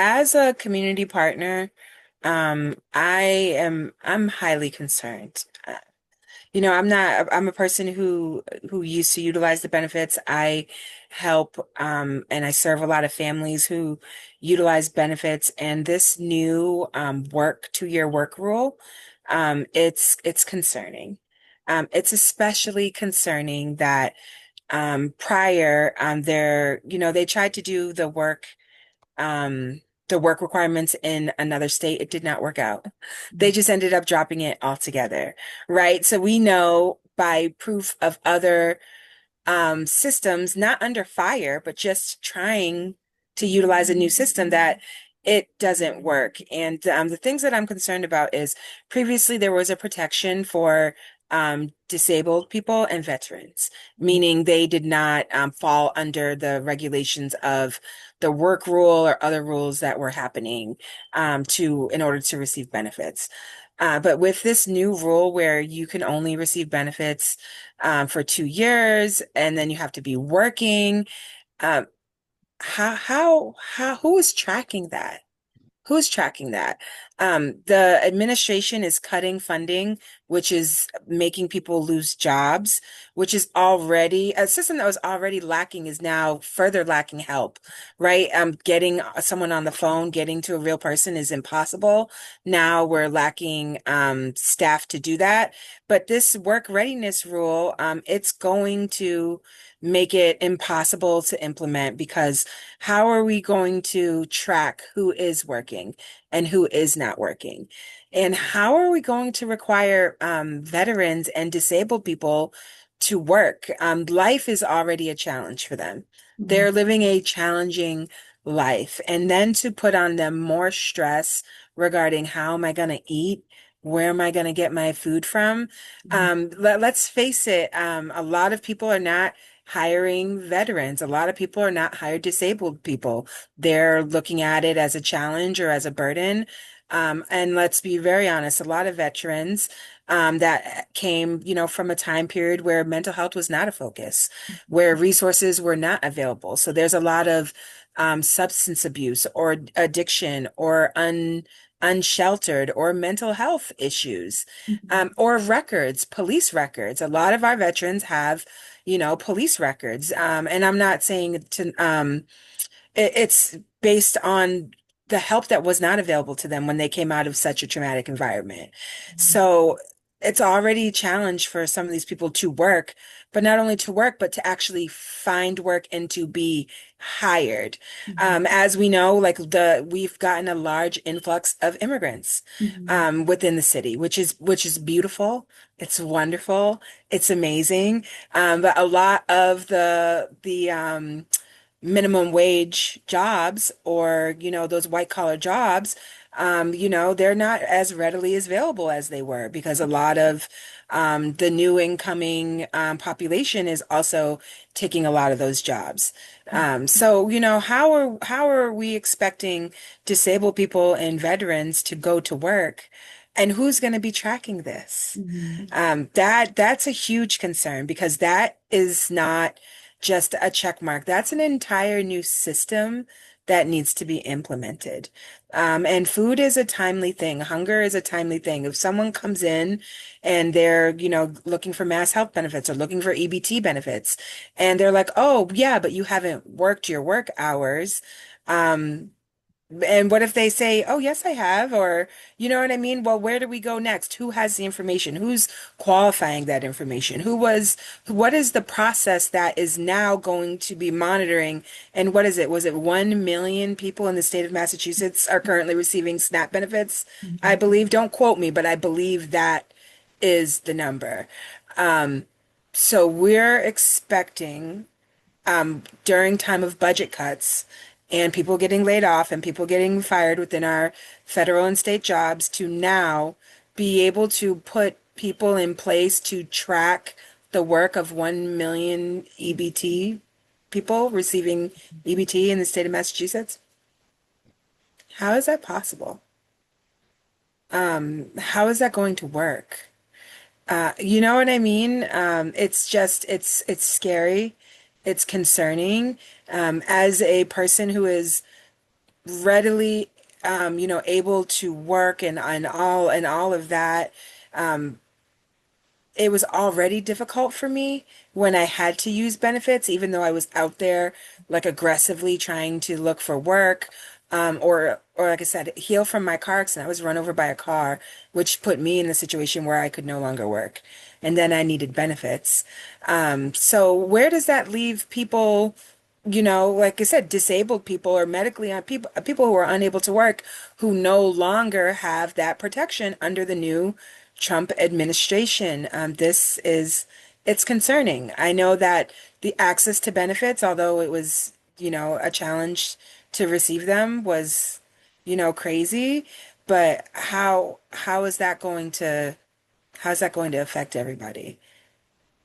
As a community partner, I'm highly concerned. I'm a person who used to utilize the benefits. I help and I serve a lot of families who utilize benefits, and this new work 2-year work rule, it's concerning. It's especially concerning that prior they tried to do the work requirements in another state. It did not work out. They just ended up dropping it altogether, right? So we know by proof of other systems, not under fire, but just trying to utilize a new system, that it doesn't work. And the things that I'm concerned about is previously there was a protection for disabled people and veterans, meaning they did not fall under the regulations of the work rule or other rules that were happening in order to receive benefits. But with this new rule where you can only receive benefits for 2 years, and then you have to be working. Um, who is tracking that? Who's tracking that? The administration is cutting funding, which is making people lose jobs, which is already a system that was already lacking is now further lacking help, right? Getting someone on the phone, getting to a real person is impossible. Now we're lacking staff to do that. But this work readiness rule, it's going to make it impossible to implement, because how are we going to track who is working and who is not working? And how are we going to require veterans and disabled people to work? Life is already a challenge for them. Mhm. They're living a challenging life. And then to put on them more stress regarding how am I going to eat? Where am I going to get my food from? Let's face it, a lot of people are not hiring veterans. A lot of people are not hired disabled people. They're looking at it as a challenge or as a burden. And let's be very honest, a lot of veterans that came, from a time period where mental health was not a focus, where resources were not available. So there's a lot of substance abuse or addiction or unsheltered or mental health issues, Mhm. or records, police records. A lot of our veterans have police records. And I'm not saying it's based on the help that was not available to them when they came out of such a traumatic environment. So it's already a challenge for some of these people to work, but not only to work, but to actually find work and to be hired. Mhm. As we know, we've gotten a large influx of immigrants Mhm. within the city, which is beautiful. It's wonderful. It's amazing. But a lot of the minimum wage jobs, or those white collar jobs, they're not as readily as available as they were, because a lot of the new incoming population is also taking a lot of those jobs. So how are we expecting disabled people and veterans to go to work? And who's going to be tracking this? Mhm. That's a huge concern, because that is not just a check mark. That's an entire new system that needs to be implemented. And food is a timely thing. Hunger is a timely thing. If someone comes in and they're, looking for mass health benefits or looking for EBT benefits, and they're like, oh, yeah, but you haven't worked your work hours. Um, and what if they say, oh, yes, I have? Or, you know what I mean? Well, where do we go next? Who has the information? Who's qualifying that information? What is the process that is now going to be monitoring? And what is it? Was it 1 million people in the state of Massachusetts are currently receiving SNAP benefits? I Mhm. believe, don't quote me, but I believe that is the number. Um, so we're expecting during time of budget cuts and people getting laid off and people getting fired within our federal and state jobs, to now be able to put people in place to track the work of 1 million EBT people receiving EBT in the state of Massachusetts. How is that possible? How is that going to work? You know what I mean? It's scary. It's concerning. As a person who is readily, able to work and all of that. Um, it was already difficult for me when I had to use benefits, even though I was out there like aggressively trying to look for work, or like I said, heal from my car accident. I was run over by a car, which put me in a situation where I could no longer work, and then I needed benefits. So where does that leave people? Like I said, disabled people or medically on people who are unable to work, who no longer have that protection under the new Trump administration. It's concerning. I know that the access to benefits, although it was, a challenge to receive them, was, crazy. But how is that going to affect everybody?